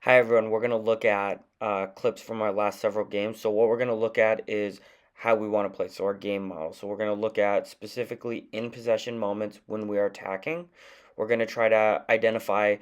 Hi everyone, we're going to look at clips from our last several games. So what we're going to look at is how we want to play, so our game model. So we're going to look at specifically in possession moments when we are attacking. We're going to try to identify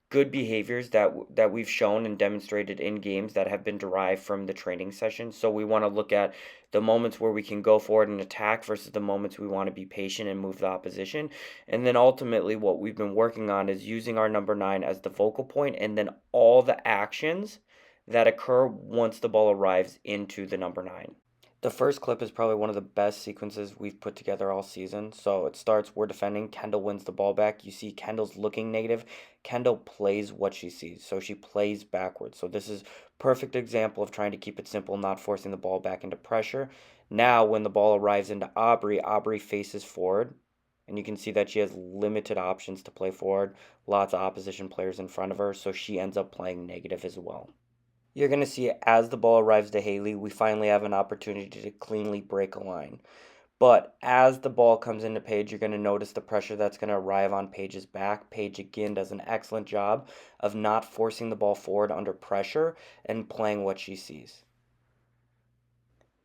good behaviors that we've shown and demonstrated in games that have been derived from the training session. So we want to look at the moments where we can go forward and attack versus the moments we want to be patient and move the opposition. And then ultimately what we've been working on is using our number 9 as the focal point and then all the actions that occur once the ball arrives into the number 9. The first clip is probably one of the best sequences we've put together all season. So it starts, we're defending, Kendall wins the ball back. You see Kendall's looking negative. Kendall plays what she sees. So she plays backwards. So this is perfect example of trying to keep it simple, not forcing the ball back into pressure. Now when the ball arrives into Aubrey, Aubrey faces forward. And you can see that she has limited options to play forward. Lots of opposition players in front of her. So she ends up playing negative as well. You're going to see as the ball arrives to Haley, we finally have an opportunity to cleanly break a line. But as the ball comes into Paige, you're going to notice the pressure that's going to arrive on Paige's back. Paige again does an excellent job of not forcing the ball forward under pressure and playing what she sees.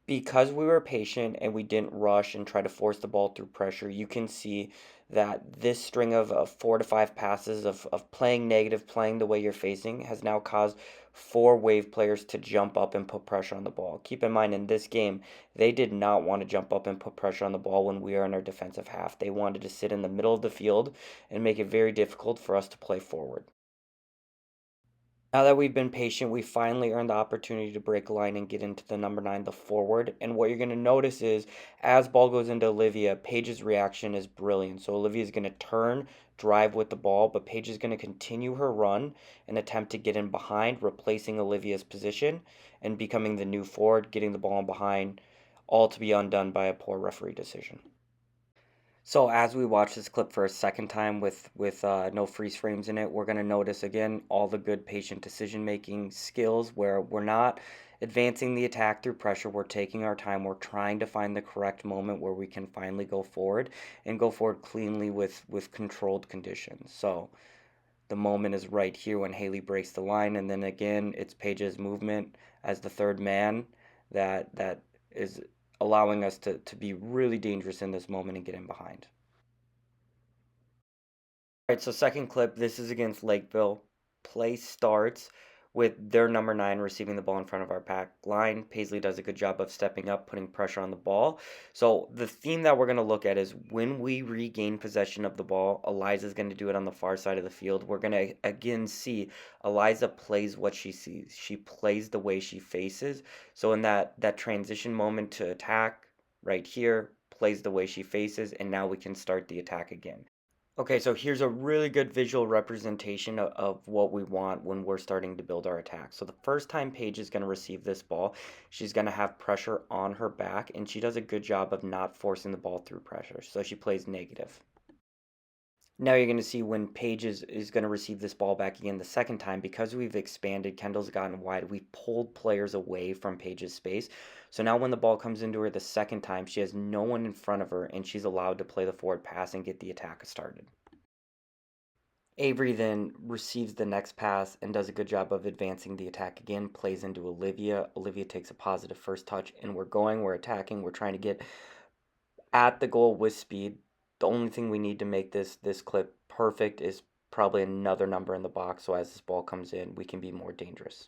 Because we were patient and we didn't rush and try to force the ball through pressure, you can see that this string of 4 to 5 passes of playing negative, playing the way you're facing, has now caused 4 Wave players to jump up and put pressure on the ball. Keep in mind, in this game, they did not want to jump up and put pressure on the ball when we are in our defensive half. They wanted to sit in the middle of the field and make it very difficult for us to play forward. Now that we've been patient, we finally earned the opportunity to break a line and get into the number 9, the forward. And what you're going to notice is as ball goes into Olivia, Paige's reaction is brilliant. So Olivia is going to turn, drive with the ball, but Paige is going to continue her run and attempt to get in behind, replacing Olivia's position and becoming the new forward, getting the ball in behind, all to be undone by a poor referee decision. So as we watch this clip for a second time with no freeze frames in it, we're going to notice again all the good patient decision making skills where we're not advancing the attack through pressure. We're taking our time. We're trying to find the correct moment where we can finally go forward and go forward cleanly with controlled conditions. So the moment is right here when Haley breaks the line, and then again it's Paige's movement as the third man that is allowing us to be really dangerous in this moment and get in behind. All right, so second clip, this is against Lakeville. Play starts with their number 9 receiving the ball in front of our back line. Paisley does a good job of stepping up, putting pressure on the ball. So the theme that we're going to look at is when we regain possession of the ball, Eliza's going to do it on the far side of the field. We're going to again see Eliza plays what she sees. She plays the way she faces. So in that transition moment to attack right here, plays the way she faces, and now we can start the attack again. Okay, so here's a really good visual representation of what we want when we're starting to build our attack. So the first time Paige is going to receive this ball, she's going to have pressure on her back, and she does a good job of not forcing the ball through pressure. So she plays negative. Now you're going to see when Paige is going to receive this ball back again the second time, because we've expanded, Kendall's gotten wide, we've pulled players away from Paige's space. So now when the ball comes into her the second time, she has no one in front of her, and she's allowed to play the forward pass and get the attack started. Avery then receives the next pass and does a good job of advancing the attack again, plays into Olivia. Olivia takes a positive first touch, and we're attacking, we're trying to get at the goal with speed. The only thing we need to make this clip perfect is probably another number in the box, so as this ball comes in, we can be more dangerous.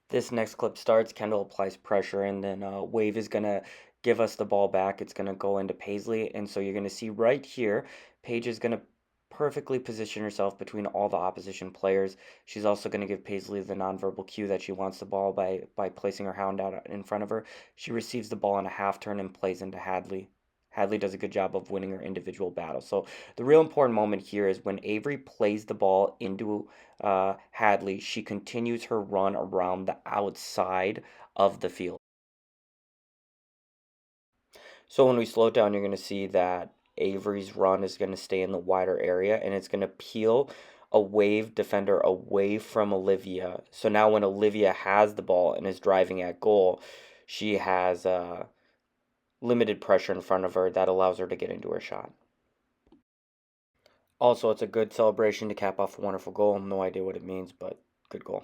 This next clip starts, Kendall applies pressure, and then Wave is going to give us the ball back. It's going to go into Paisley, and so you're going to see right here, Paige is going to perfectly position herself between all the opposition players. She's also going to give Paisley the nonverbal cue that she wants the ball by placing her hound out in front of her. She receives the ball in a half turn and plays into Hadley. Hadley does a good job of winning her individual battle. So the real important moment here is when Avery plays the ball into Hadley, she continues her run around the outside of the field. So when we slow it down, you're going to see that Avery's run is going to stay in the wider area, and it's going to peel a Wave defender away from Olivia. So now when Olivia has the ball and is driving at goal, she has limited pressure in front of her that allows her to get into her shot. Also, it's a good celebration to cap off a wonderful goal. No idea what it means, but good goal.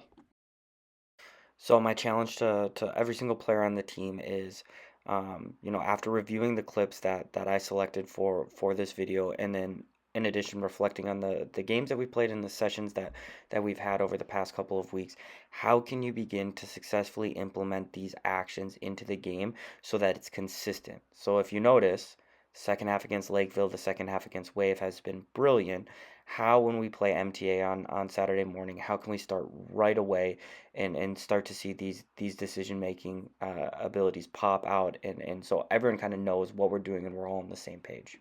So my challenge to every single player on the team is, after reviewing the clips that I selected for this video, and then in addition reflecting on the games that we played in the sessions that we've had over the past couple of weeks, how can you begin to successfully implement these actions into the game so that it's consistent? So if you notice, second half against Lakeville, the second half against Wave has been brilliant. How, when we play MTA on Saturday morning, how can we start right away and start to see these decision making abilities pop out, and so everyone kind of knows what we're doing and we're all on the same page.